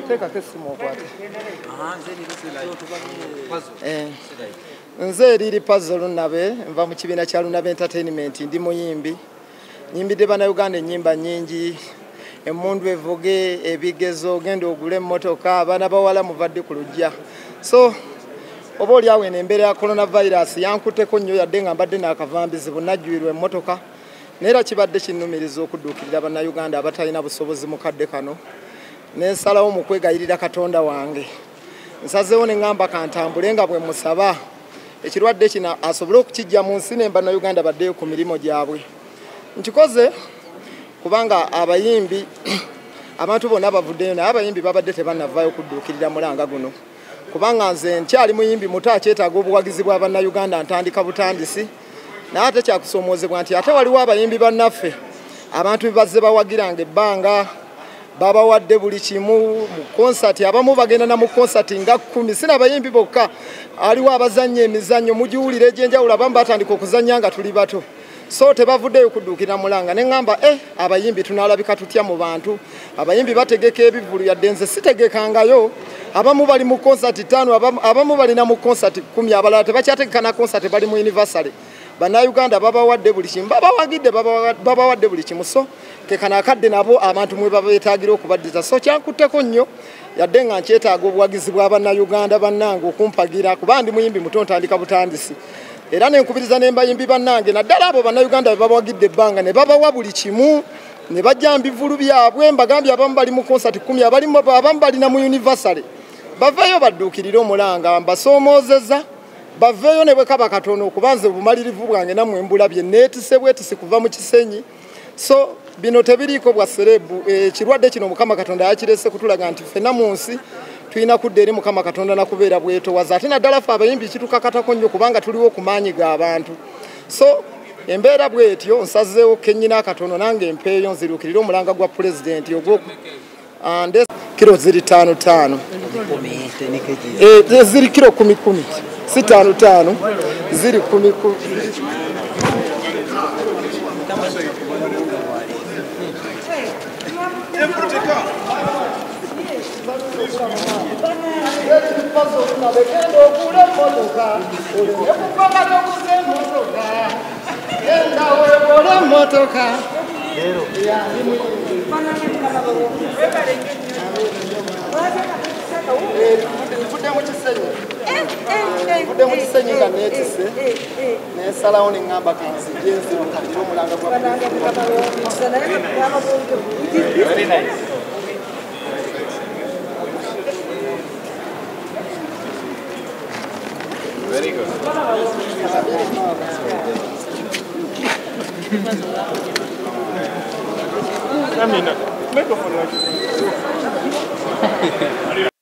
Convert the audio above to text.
Teka kesimu okwate. Nze liri puzzle Lunabe nva mu kibiina kya Lunabe Entertainment ndi muyimbi. Nyimbidde bannayuganda ennyimba nnyingi. Emmundu evuge ebigezo genda ogule emmotoka abaana bawala muvadde ku lujja. So oba oli awo embeera ya coronavirus yankutteko nnyo yadde nga mbadde n'akavambizi bunnajjuirwa emmotoka. Neera kibadde kinnumiriza okudduukirira bannayuganda abatalina busobozi mu kadde kano. Nensalawo mu kwegayirira Katonda wange. Nsazeewo ne ŋŋamba kantambule nga bwe musaba ekirwadde kino asobole okukijja mu nsi ne bannayuganda baddeyo ku mirimu gyabwe. Nkikoze kubanga abayimbi abantu bonna bavuddeyo naye abayimbi babadde tebannavaayo okudduukirira mulanga guno. Kubanga nze nkyali muyimbi muto akyetaaga obuwagizi bwa bannayuganda ntandika butandisi. Naye ate kyakusoomozebwa nti ate waliwo abayimbi bannaffe abantu bazze bawagiranga ebbanga babawadde buli kimu mu konsati abamu bagenda na mu konsati nga 10 sina bayimbi bokka aliwo abazannya emizannyo mugiwulire egyenjawulo abamu batandika okuzannya nga tuli bato so tebavuddeyo kudduukira mulanga ne ŋŋamba abayimbi tunaalabika tutya mu bantu abayimbi bategeka ebivulu yadde nze sitegekangayo abamu bali mu konsati 5 abamu balina mu konsati 10 abalala tebakyategeka na konsati bali mu universal bannayuganda babawadde buli kimu babawagidde babawadde buli kimu so kekana akadde nabo abantu mwe babeetaagira okubaddiza so kyankutteko nnyo yadde nga nkyetaaga obuwagizi bwa bannayuganda bannange okumpagira kuba ndi muyimbi muto ntandika butandisi era nenkubiriza nembayimbi bannange naddala abo bannayuganda be babawagidde ebbanga ne babawa buli kimu ne bajja mbivulu byabwe mbagambye abamu bali mu konsati 10 abamu balina mu universal baveeyo badduukirire omulanga mbasoomoozezza baveeyo ne bwekaba katono okubanze obumalirivu bwange nammwe mbulabye neetise bwetisi kuva mu kisenyi so bino tebiriiko bwa serebu ekirwadde kino Mukama Katonda yakirese kutulaga nti ffenna mu nsi tulina kudda eri Mukama Katonda nakubeera bwetowaza ate naddala ffe abayimbi kitukakatako nnyo kubanga tuliwo ku maanyi g'abantu so embeera bwetyo nsazeewo kennyina akatono nange empeeyo nziruukirire omulanga gwa pulezidenti ogwoku kiro ziri 5 ziri kiro 10 si 5 ziri 10 Budde mu kisenyi nga neetise nensalawo ne ŋŋamba kanzije nziruukirire omulanga gwa Very good. I mean, make up for like